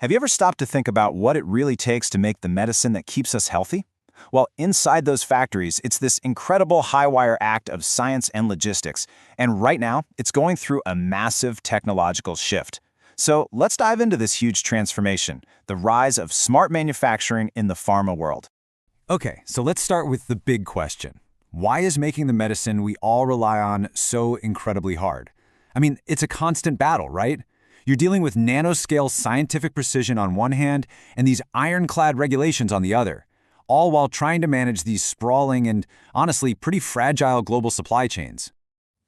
Have you ever stopped to think about what it really takes to make the medicine that keeps us healthy? Well, inside those factories, it's this incredible high-wire act of science and logistics, and right now, it's going through a massive technological shift. So let's dive into this huge transformation, the rise of smart manufacturing in the pharma world. Okay, so let's start with the big question. Why is making the medicine we all rely on so incredibly hard? I mean, it's a constant battle, right? You're dealing with nanoscale scientific precision on one hand and these ironclad regulations on the other, all while trying to manage these sprawling and, honestly, pretty fragile global supply chains.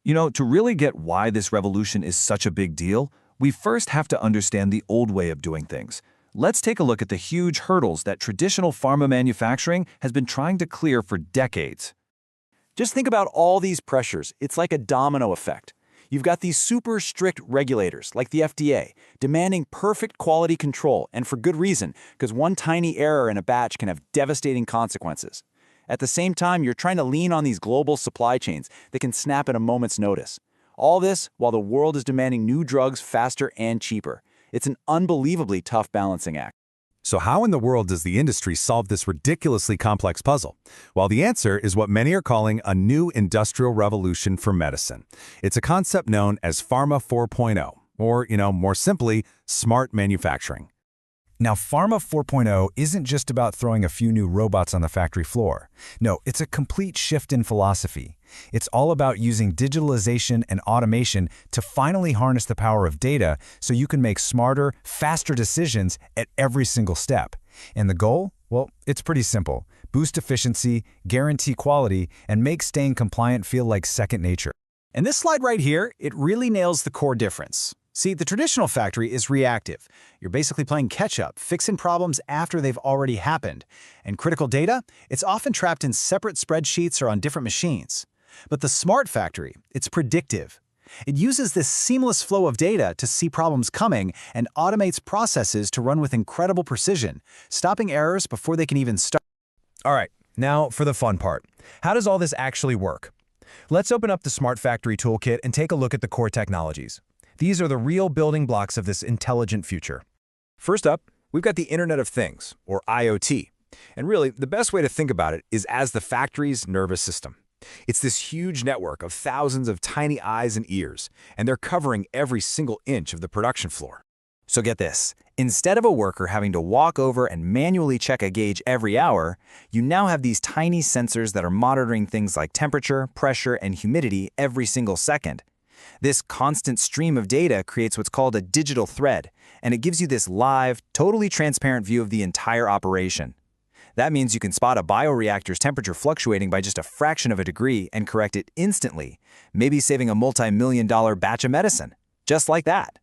To really get why this revolution is such a big deal, we first have to understand the old way of doing things. Let's take a look at the huge hurdles that traditional pharma manufacturing has been trying to clear for decades. Just think about all these pressures. It's like a domino effect. You've got these super strict regulators, like the FDA, demanding perfect quality control, and for good reason, because one tiny error in a batch can have devastating consequences. At the same time, you're trying to lean on these global supply chains that can snap at a moment's notice. All this while the world is demanding new drugs faster and cheaper. It's an unbelievably tough balancing act. So how in the world does the industry solve this ridiculously complex puzzle? Well, the answer is what many are calling a new industrial revolution for medicine. It's a concept known as Pharma 4.0, or, more simply, smart manufacturing. Now, Pharma 4.0 isn't just about throwing a few new robots on the factory floor. No, it's a complete shift in philosophy. It's all about using digitalization and automation to finally harness the power of data so you can make smarter, faster decisions at every single step. And the goal? Well, it's pretty simple. Boost efficiency, guarantee quality, and make staying compliant feel like second nature. And this slide right here, it really nails the core difference. See, the traditional factory is reactive. You're basically playing catch-up, fixing problems after they've already happened. And critical data, it's often trapped in separate spreadsheets or on different machines. But the smart factory, it's predictive. It uses this seamless flow of data to see problems coming and automates processes to run with incredible precision, stopping errors before they can even start. All right, now for the fun part. How does all this actually work? Let's open up the Smart Factory Toolkit and take a look at the core technologies. These are the real building blocks of this intelligent future. First up, we've got the Internet of Things, or IoT. And really, the best way to think about it is as the factory's nervous system. It's this huge network of thousands of tiny eyes and ears, and they're covering every single inch of the production floor. So get this, instead of a worker having to walk over and manually check a gauge every hour, you now have these tiny sensors that are monitoring things like temperature, pressure, and humidity every single second. This constant stream of data creates what's called a digital thread, and it gives you this live, totally transparent view of the entire operation. That means you can spot a bioreactor's temperature fluctuating by just a fraction of a degree and correct it instantly, maybe saving a multi-million-dollar batch of medicine. Just like that.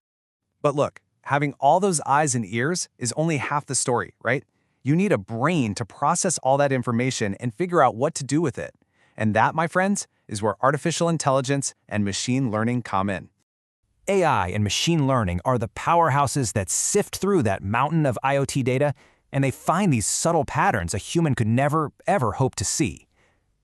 But look, having all those eyes and ears is only half the story, right? You need a brain to process all that information and figure out what to do with it. And that, my friends, is where artificial intelligence and machine learning come in. AI and machine learning are the powerhouses that sift through that mountain of IoT data, and they find these subtle patterns a human could never, ever hope to see.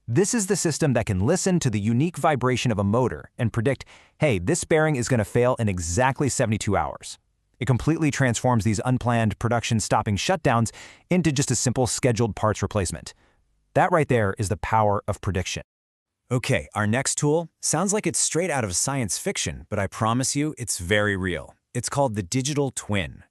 This is the system that can listen to the unique vibration of a motor and predict, hey, this bearing is going to fail in exactly 72 hours. It completely transforms these unplanned production-stopping shutdowns into just a simple scheduled parts replacement. That right there is the power of prediction. Okay, our next tool sounds like it's straight out of science fiction, but I promise you it's very real. It's called the digital twin.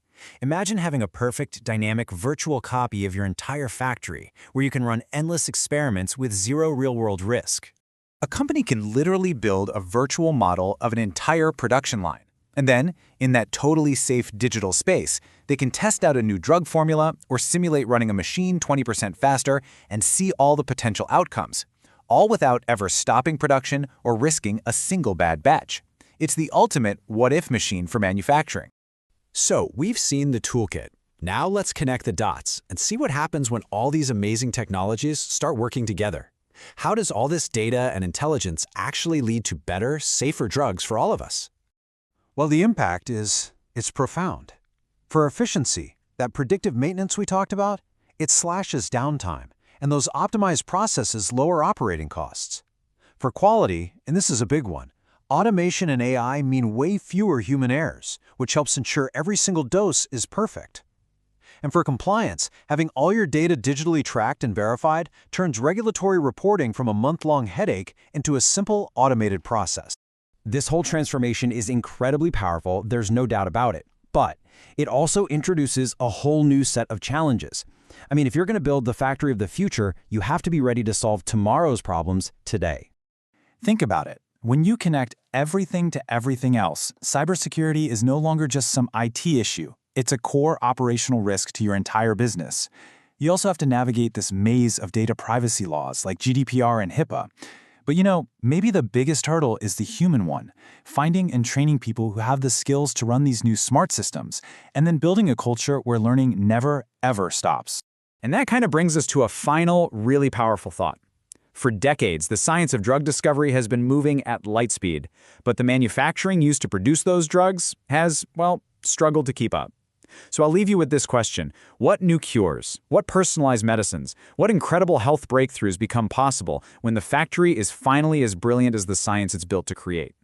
Imagine having a perfect, dynamic, virtual copy of your entire factory, where you can run endless experiments with zero real-world risk. A company can literally build a virtual model of an entire production line. And then, in that totally safe digital space, they can test out a new drug formula or simulate running a machine 20% faster and see all the potential outcomes, all without ever stopping production or risking a single bad batch. It's the ultimate what-if machine for manufacturing. So, we've seen the toolkit. Now let's connect the dots and see what happens when all these amazing technologies start working together. How does all this data and intelligence actually lead to better, safer drugs for all of us? Well, the impact it's profound. For efficiency, that predictive maintenance we talked about, it slashes downtime, and those optimized processes lower operating costs. For quality, and this is a big one, Automation and AI mean way fewer human errors, which helps ensure every single dose is perfect. And for compliance, having all your data digitally tracked and verified turns regulatory reporting from a month-long headache into a simple, automated process. This whole transformation is incredibly powerful, there's no doubt about it. But it also introduces a whole new set of challenges. I mean, if you're going to build the factory of the future, you have to be ready to solve tomorrow's problems today. Think about it. When you connect everything to everything else, cybersecurity is no longer just some IT issue. It's a core operational risk to your entire business. You also have to navigate this maze of data privacy laws like GDPR and HIPAA. But maybe the biggest hurdle is the human one, finding and training people who have the skills to run these new smart systems, and then building a culture where learning never, ever stops. And that kind of brings us to a final, really powerful thought. For decades, the science of drug discovery has been moving at light speed, but the manufacturing used to produce those drugs has, well, struggled to keep up. So I'll leave you with this question. What new cures, what personalized medicines, what incredible health breakthroughs become possible when the factory is finally as brilliant as the science it's built to create?